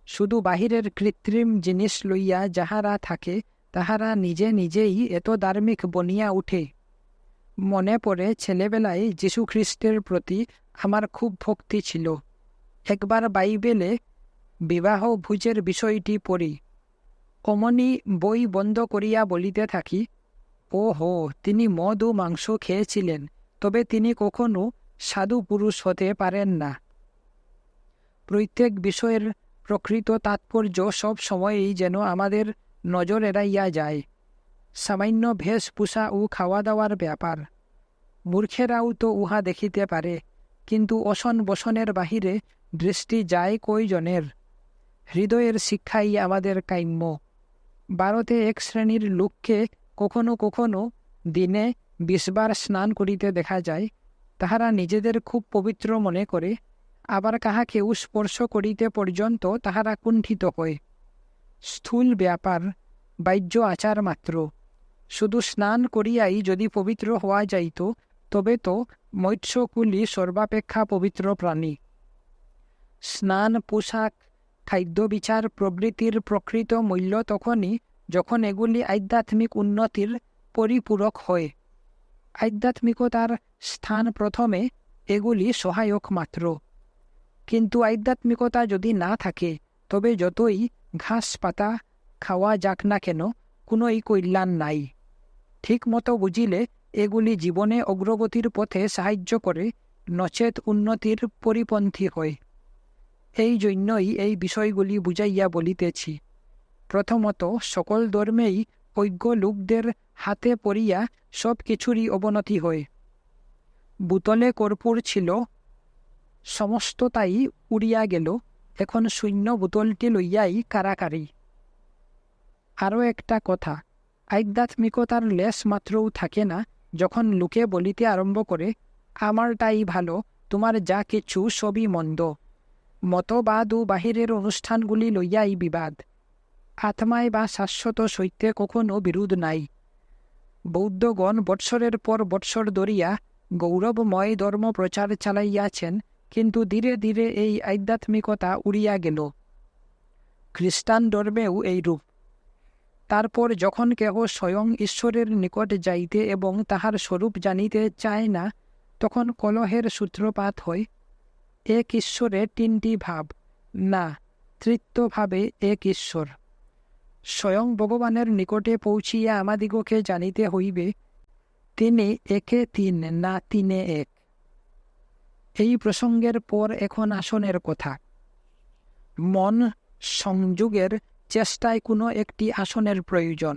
শুধু বাহিরের কৃত্রিম জিনিস লইয়া যাহারা থাকে, তাহারা নিজে নিজেই এত ধার্মিক বনিয়া উঠে। মনে পড়ে ছেলেবেলায় যীশুখ্রিস্টের প্রতি আমার খুব ভক্তি ছিল। একবার বাইবেলে বিবাহ ভোজের বিষয়টি পড়ি। অমনি বই বন্ধ করিয়া বলিতে থাকি, ও হো, তিনি মদ ও মাংস খেয়েছিলেন, তবে তিনি কখনো সাধু পুরুষ হতে পারেন না। প্রত্যেক বিষয়ের প্রকৃত তাৎপর্য সব সময়েই যেন আমাদের নজর এড়াইয়া যায়। সামান্য বেশভূষা ও খাওয়া দাওয়ার ব্যাপার, মূর্খেরাও তো উহা দেখিতে পারে, কিন্তু অসন বসনের বাহিরে দৃষ্টি যায় কয়জনের? হৃদয়ের শিক্ষাই আমাদের কাম্য। ভারতে এক শ্রেণীর লোককে কখনো কখনো দিনে 20 বার স্নান করিতে দেখা যায়। তাহারা নিজেদের খুব পবিত্র মনে করে, আবার কাহাকেও স্পর্শ করিতে পর্যন্ত তাহারা কুণ্ঠিত হয়। স্থূল ব্যাপার, বাহ্য আচার মাত্র। শুধু স্নান করিয়াই যদি পবিত্র হওয়া যাইত, তবে তো মৎস্যকুলি সর্বাপেক্ষা পবিত্র প্রাণী। স্নান, পোশাক, খাদ্যবিচার প্রভৃতির প্রকৃত মূল্য তখনই যখন এগুলি আধ্যাত্মিক উন্নতির পরিপূরক হয়। আধ্যাত্মিকতার স্থান প্রথমে, এগুলি সহায়ক মাত্র। কিন্তু আধ্যাত্মিকতা যদি না থাকে, তবে যতই ঘাস পাতা খাওয়া যাক না কেন, কোনোই কল্যাণ নাই। ঠিক মতো বুঝিলে এগুলি জীবনে অগ্রগতির পথে সাহায্য করে, নচেত উন্নতির পরিপন্থী হয়। এই জন্যই এই বিষয়গুলি বুঝাইয়া বলিতেছি। প্রথমত, সকল ধর্মেই অজ্ঞ লোকদের হাতে পড়িয়া সব কিছুরই অবনতি হয়। বোতলে কর্পূর ছিল, সমস্তটাই উড়িয়া গেল, এখন শূন্য বোতলটি লইয়াই কারাকারি। আরও একটা কথা, আধ্যাত্মিকতার লেশ মাত্রও থাকে না যখন লোকে বলিতে আরম্ভ করে, আমারটাই ভালো, তোমার যা কিছু সবই মন্দ। মতবাদ ও বাহিরের অনুষ্ঠানগুলি লইয়াই বিবাদ। আত্মায় বা শাশ্বত সত্যে কখনো বিরোধ নাই। বৌদ্ধগণ বৎসরের পর বৎসর ধরিয়া গৌরবময় ধর্ম প্রচার চালাইয়াছেন, কিন্তু ধীরে ধীরে এই আধ্যাত্মিকতা উড়িয়া গেল। খ্রিস্টান ধর্মেও এইরূপ। তারপর যখন কেহ স্বয়ং ঈশ্বরের নিকট যাইতে এবং তাহার স্বরূপ জানিতে চায় না, তখন কলহের সূত্রপাত হয়। এক ঈশ্বরে 3টি ভাব, না, তৃতীয়ভাবে এক ঈশ্বর। স্বয়ং ভগবানের নিকটে পৌঁছিয়া আমাদিগকে জানিতে হইবে, তিনি একে 3, না 3-এ 1। এই প্রসঙ্গের পর এখন আসনের কথা। মন সংযোগের চেষ্টায় কোনো একটি আসনের প্রয়োজন।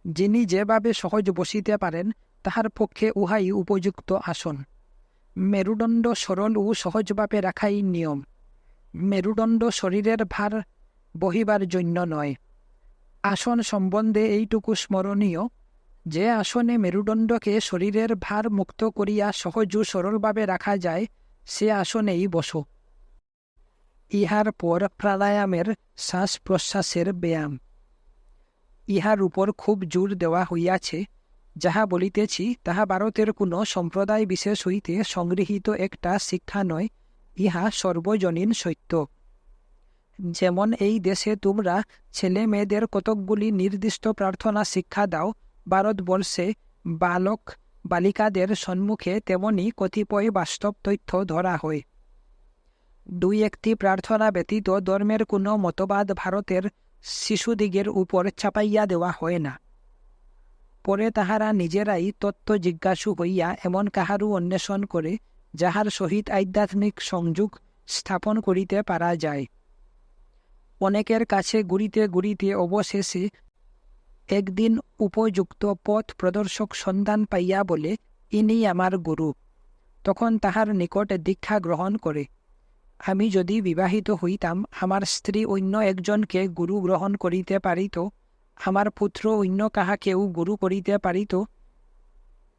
যিনি যেভাবে সহজ বসিতে পারেন, তাহার পক্ষে উহাই উপযুক্ত আসন। মেরুদণ্ড সরল ও সহজভাবে রাখাই নিয়ম। মেরুদণ্ড শরীরের ভার বহিবার জন্য নয়। আসন সম্বন্ধে এইটুকু স্মরণীয়, যে আসনে মেরুদণ্ডকে শরীরের ভার মুক্ত করিয়া সহজ ও সরলভাবে রাখা যায়, সে আসনেই বসো। ইহার পর প্রাণায়ামের শ্বাস প্রশ্বাসের ব্যায়াম। ইহার উপর খুব জোর দেওয়া হইয়াছে। যাহা বলিতেছি তাহা ভারতের কোনো সম্প্রদায় বিশেষ হইতে সংগৃহীত একটা শিক্ষা নয়, ইহা সর্বজনীন সত্য। যেমন এই দেশে তোমরা ছেলে মেয়েদের কতকগুলি নির্দিষ্ট প্রার্থনা শিক্ষা দাও, ভারতবর্ষে বালক বালিকাদের সম্মুখে তেমনি কতিপয় বাস্তব তথ্য ধরা হয়। দুই একটি প্রার্থনা ব্যতীত ধর্মের কোনো মতবাদ ভারতের শিশুদিগের উপর চাপাইয়া দেওয়া হয় না। পরে তাহারা নিজেরাই তত্ত্ব জিজ্ঞাসু হইয়া এমন কাহারও অন্বেষণ করে যাহার সহিত আধ্যাত্মিক সংযোগ স্থাপন করিতে পারা যায়। অনেকের কাছে ঘুরিতে ঘুরিতে অবশেষে একদিন উপযুক্ত পথ প্রদর্শক সন্ধান পাইয়া বলে, ইনি আমার গুরু। তখন তাহার নিকট দীক্ষা গ্রহণ করে। আমি যদি বিবাহিত হইতাম, আমার স্ত্রী অন্য একজনকে গুরু গ্রহণ করিতে পারিত, আমার পুত্র অন্য কাহাকেও গুরু করিতে পারিত।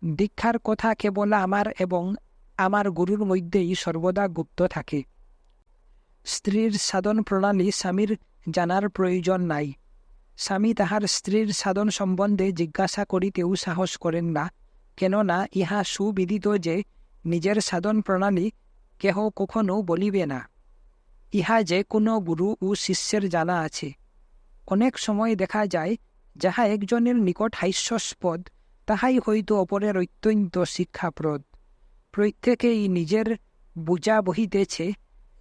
দীক্ষার কথা কেবল আমার এবং আমার গুরুর মধ্যেই সর্বদা গুপ্ত থাকে। স্ত্রীর সাধন প্রণালী স্বামীর জানার প্রয়োজন নাই। স্বামী তাহার স্ত্রীর সাধন সম্বন্ধে জিজ্ঞাসা করিতেও সাহস করেন না, কেননা ইহা সুবিদিত যে নিজের সাধন প্রণালী কেহ কখনো বলিবে না। ইহা যে কোনো গুরু ও শিষ্যের জানা আছে। অনেক সময় দেখা যায়, যাহা একজনের নিকট হাস্যাস্পদ তাহাই হয়তো অপরের অত্যন্ত শিক্ষাপ্রদ। প্রত্যেকেই নিজের বুঝা বহিতেছে,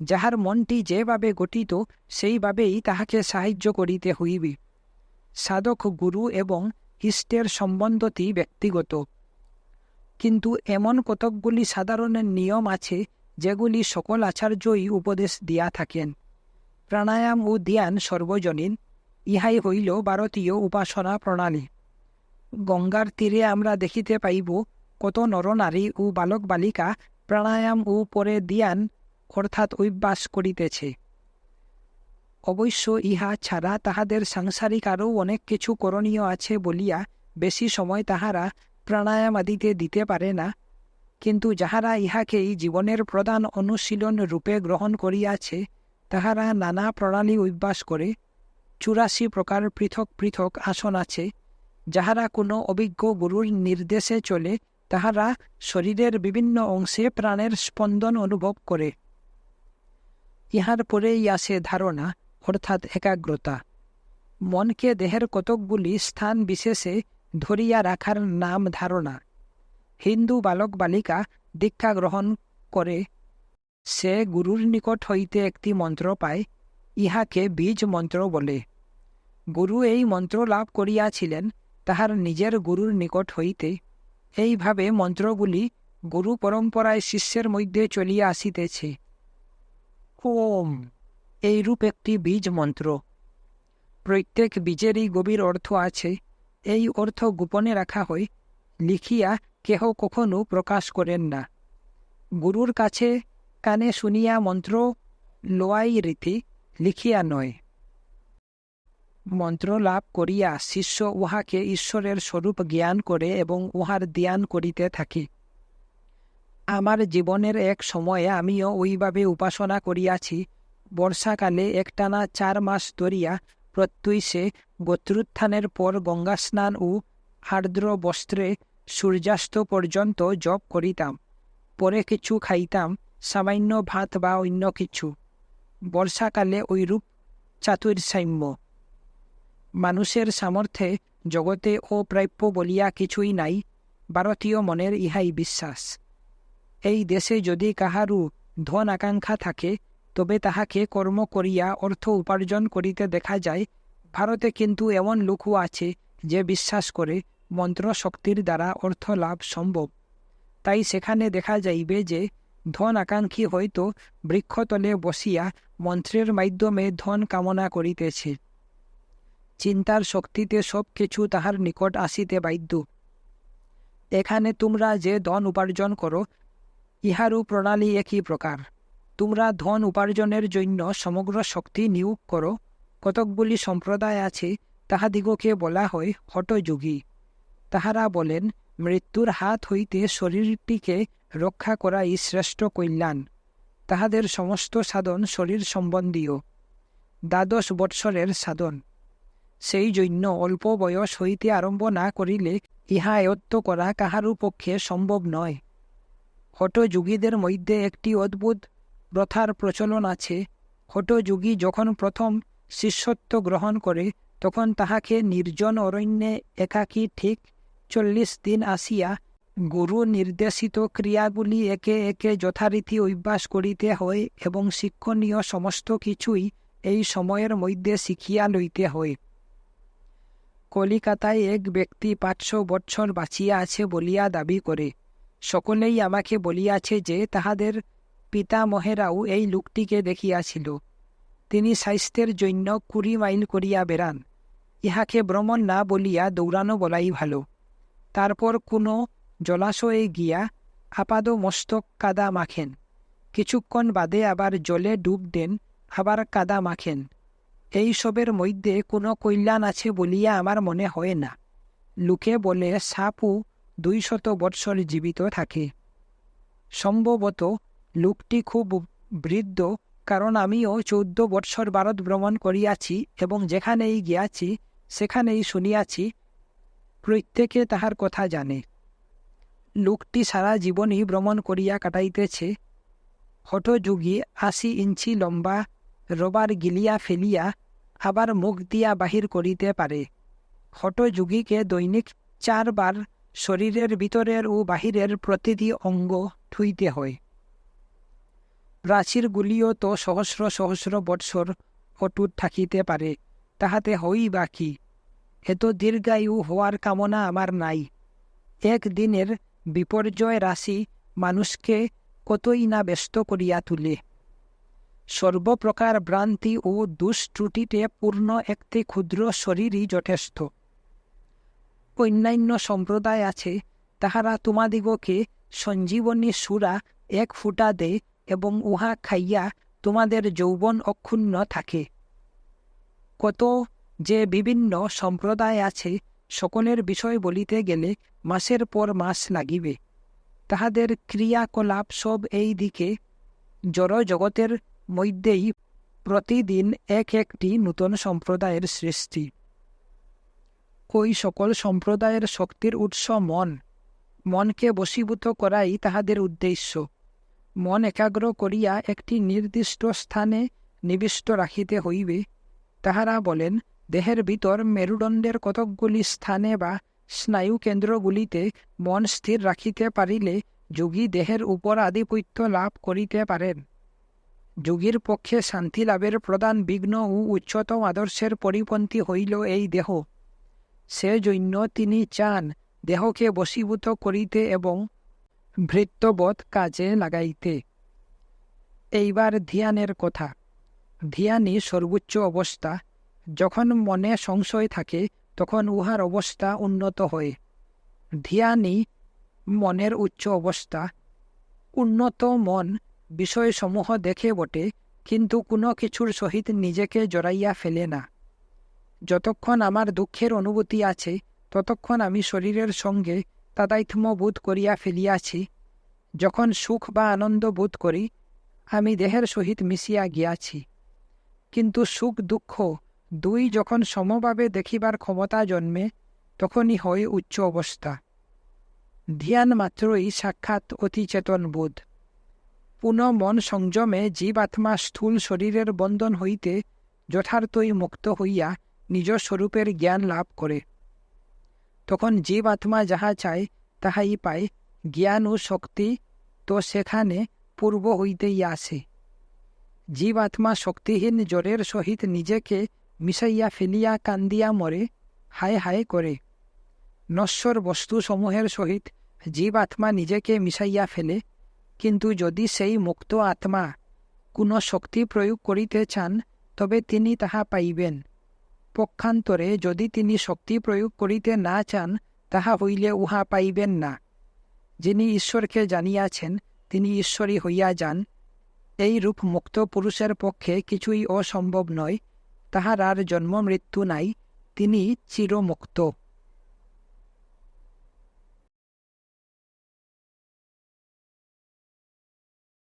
যাহার মনটি যেভাবে গঠিত সেইভাবেই তাহাকে সাহায্য করিতে হইবে। সাধক গুরু এবং ইষ্টের সম্বন্ধটি ব্যক্তিগত, কিন্তু এমন কতকগুলি সাধারণ নিয়ম আছে যেগুলি সকল আচার্যই উপদেশ দিয়া থাকেন। প্রাণায়াম ও ধ্যান সর্বজনীন, ইহাই হইল ভারতীয় উপাসনা প্রণালী। গঙ্গার তীরে আমরা দেখিতে পাইব কত নরনারী ও বালক বালিকা প্রাণায়াম ও পরে ধ্যান অর্থাৎ অভ্যাস করিতেছে। অবশ্য ইহা ছাড়া তাহাদের সাংসারিক আরও অনেক কিছু করণীয় আছে বলিয়া বেশি সময় তাহারা প্রাণায়াম আদিতে দিতে পারে না। কিন্তু যাহারা ইহাকেই জীবনের প্রধান অনুশীলন রূপে গ্রহণ করিয়াছে, তাহারা নানা প্রণালী অভ্যাস করে। 84 প্রকার পৃথক পৃথক আসন আছে। যাহারা কোনো অভিজ্ঞ গুরুর নির্দেশে চলে, তাহারা শরীরের বিভিন্ন অংশে প্রাণের স্পন্দন অনুভব করে। ইহার পরেই আসে ধারণা অর্থাৎ একাগ্রতা। মনকে দেহের কতকগুলি স্থান বিশেষে ধরিয়া রাখার নাম ধারণা। হিন্দু বালক বালিকা দীক্ষা গ্রহণ করে, সে গুরুর নিকট হইতে একটি মন্ত্র পায়, ইহাকে বীজ মন্ত্র বলে। গুরু এই মন্ত্র লাভ করিয়াছিলেন তাহার নিজের গুরুর নিকট হইতে। এইভাবে মন্ত্রগুলি গুরু পরম্পরায় শিষ্যের মধ্যে চলিয়া আসিতেছে। ওম এইরূপ একটি বীজ মন্ত্র। প্রত্যেক বীজেরই গভীর অর্থ আছে। এই অর্থ গোপনে রাখা হয়, লিখিয়া কেহ কখনো প্রকাশ করেন না। গুরুর কাছে কানে শুনিয়া মন্ত্র লোয়াই রীতি, লিখিয়া নয়। মন্ত্র লাভ করিয়া শিষ্য উহাকে ঈশ্বরের স্বরূপ জ্ঞান করে এবং উহার ধ্যান করিতে থাকে। আমার জীবনের এক সময়ে আমিও ওইভাবে উপাসনা করিয়াছি। বর্ষাকালে একটানা 4 মাস ধরিয়া প্রত্যুষে গোত্রোত্থানের পর গঙ্গা স্নান ও আর্দ্র বস্ত্রে সূর্যাস্ত পর্যন্ত জপ করিতাম। পরে কিছু খাইতাম, সামান্য ভাত বা অন্য কিছু। বর্ষাকালে ঐরূপ চাতুর্সাম্য। মানুষের সামর্থ্যে জগতে অপ্রাপ্য বলিয়া কিছুই নাই। ভারতীয় মনের ইহাই বিশ্বাস। এই দেশে যদি কাহারও ধন আকাঙ্ক্ষা থাকে, তবে তাহাকে কর্ম করিয়া অর্থ উপার্জন করিতে দেখা যায়। ভারতে কিন্তু এমন লোকও আছে যে বিশ্বাস করে মন্ত্র শক্তির দ্বারা অর্থ লাভ সম্ভব। তাই সেখানে দেখা যাইবে যে ধন আকাঙ্ক্ষী হয়তো বৃক্ষতলে বসিয়া মন্ত্রের মাধ্যমে ধন কামনা করিতেছে। চিন্তার শক্তিতে সব কিছু তাহার নিকট আসিতে বাধ্য। এখানে তোমরা যে ধন উপার্জন করো, ইহারও প্রণালী একই প্রকার। তোমরা ধন উপার্জনের জন্য সমগ্র শক্তি নিয়োগ করো। কতকগুলি সম্প্রদায় আছে, তাহাদিগকে বলা হয় হঠযোগী। তাহারা বলেন, মৃত্যুর হাত হইতে শরীরটিকে রক্ষা করাই শ্রেষ্ঠ কল্যাণ। তাহাদের সমস্ত সাধন শরীর সম্বন্ধীয়। 12 বৎসরের সাধন। সেই জন্য অল্প বয়স হইতে আরম্ভ না করিলে ইহা আয়ত্ত করা কাহারও পক্ষে সম্ভব নয়। হঠযোগীদের মধ্যে একটি অদ্ভুত প্রথার প্রচলন আছে। হঠযোগী যখন প্রথম শিষ্যত্ব গ্রহণ করে তখন তাহাকে নির্জন অরণ্যে একাকী ঠিক 40 দিন আসিয়া গুরু নির্দেশিত ক্রিয়াগুলি একে একে যথারীতি অভ্যাস করিতে হয় এবং শিক্ষণীয় সমস্ত কিছুই এই সময়ের মধ্যে শিখিয়া লইতে হয়। কলিকাতায় এক ব্যক্তি 500 বৎসর বাঁচিয়া আছে বলিয়া দাবি করে। সকলেই আমাকে বলিয়াছে যে তাহাদের পিতামহেরাও এই লোকটিকে দেখিয়াছিল। তিনি স্বাস্থ্যের জন্য 20 মাইল করিয়া বেড়ান। ইহাকে ভ্রমণ না বলিয়া দৌড়ানো বলাই ভালো। তারপর কোনো জলাশয়ে গিয়া আপাদ মস্তক কাদা মাখেন। কিছুক্ষণ বাদে আবার জলে ডুব দেন, আবার কাদা মাখেন। এই সবের মধ্যে কোনো কল্যাণ আছে বলিয়া আমার মনে হয় না। লোকে বলে সাপও 200 বৎসর জীবিত থাকে। সম্ভবত লোকটি খুব বৃদ্ধ, কারণ আমিও 14 বৎসর ভারত ভ্রমণ করিয়াছি এবং যেখানেই গিয়াছি সেখানেই শুনিয়াছি, প্রত্যেকে তাহার কথা জানে। লোকটি সারা জীবনই ভ্রমণ করিয়া কাটাইতেছে। হঠযোগী 80 ইঞ্চি লম্বা রবার গিলিয়া ফেলিয়া আবার মুখ দিয়া বাহির করিতে পারে। হঠযোগীকে দৈনিক 4 বার শরীরের ভিতরের ও বাহিরের প্রতিটি অঙ্গ ধুইতে হয়। প্রাচীরগুলিও তো সহস্র সহস্র বৎসর অটুট থাকিতে পারে, তাহাতে হই বা কি? এত দীর্ঘায়ু হওয়ার কামনা আমার নাই। একদিনের বিপর্যয় রাশি মানুষকে কতই না ব্যস্ত করিয়া তুলে। সর্বপ্রকার ভ্রান্তি ও দুষ্ত্রুটিতে পূর্ণ একটি ক্ষুদ্র শরীরই যথেষ্ট। অন্যান্য সম্প্রদায় আছে, তাহারা তোমাদিগকে সঞ্জীবনী সুরা 1 ফুটা দেয় এবং উহা খাইয়া তোমাদের যৌবন অক্ষুণ্ণ থাকে। কত যে বিভিন্ন সম্প্রদায় আছে, সকলের বিষয় বলিতে গেলে মাসের পর মাস লাগিবে। তাহাদের ক্রিয়াকলাপ সব এই দিকে। জড় জগতের মধ্যেই প্রতিদিন এক একটি নূতন সম্প্রদায়ের সৃষ্টি। ওই সকল সম্প্রদায়ের শক্তির উৎস মন। মনকে বশীভূত করাই তাহাদের উদ্দেশ্য। মন একাগ্র করিয়া একটি নির্দিষ্ট স্থানে নিবিষ্ট রাখিতে হইবে। তাহারা বলেন, দেহের ভিতর মেরুদণ্ডের কতকগুলি স্থানে বা স্নায়ু কেন্দ্রগুলিতে মন স্থির রাখিতে পারিলে যোগী দেহের উপর আধিপত্য লাভ করিতে পারেন। যোগীর পক্ষে শান্তি লাভের প্রধান বিঘ্ন ও উচ্চতম আদর্শের পরিপন্থী হইল এই দেহ। সেজন্য তিনি চান দেহকে বশীভূত করিতে এবং ভৃত্যবৎ কাজে লাগাইতে। এইবার ধ্যানের কথা। ধ্যানই সর্বোচ্চ অবস্থা। যখন মনে সংশয় থাকে তখন উহার অবস্থা উন্নত হয়। ধ্যানই মনের উচ্চ অবস্থা। উন্নত মন বিষয়সমূহ দেখে বটে, কিন্তু কোনো কিছুর সহিত নিজেকে জড়াইয়া ফেলে না। যতক্ষণ আমার দুঃখের অনুভূতি আছে ততক্ষণ আমি শরীরের সঙ্গে তাদাত্ম্য বোধ করিয়া ফেলিয়াছি। যখন সুখ বা আনন্দ বোধ করি, আমি দেহের সহিত মিশিয়া গিয়াছি। কিন্তু সুখ দুঃখ দুই যখন সমভাবে দেখিবার ক্ষমতা জন্মে, তখনই হয় উচ্চ অবস্থা। ধ্যান মাত্রই সাক্ষাৎ অতিচেতন বোধ। পুনঃ মন সংযমে জীবাত্মা স্থূল শরীরের বন্ধন হইতে যথার্থই মুক্ত হইয়া নিজ স্বরূপের জ্ঞান লাভ করে। তখন জীবাত্মা যাহা চায় তাহাই পায়। জ্ঞান ও শক্তি তো সেখানে পূর্ব হইতেই আসে। জীবাত্মা শক্তিহীন জ্বরের সহিত নিজেকে মিশাইয়া ফেলিয়া কান্দিয়া মরে, হায় হায় করে। নশ্বর বস্তুসমূহের সহিত জীবাত্মা নিজেকে মিশাইয়া ফেলে, কিন্তু যদি সেই মুক্ত আত্মা কোনো শক্তি প্রয়োগ করিতে চান তবে তিনি তাহা পাইবেন। পক্ষান্তরে যদি তিনি শক্তি প্রয়োগ করিতে না চান, তাহা হইলে উহা পাইবেন না। যিনি ঈশ্বরকে জানিয়াছেন তিনি ঈশ্বরই হইয়া যান। এই রূপ মুক্ত পুরুষের পক্ষে কিছুই অসম্ভব নয়। তাহার আর জন্ম মৃত্যু নাই, তিনি চিরমুক্ত।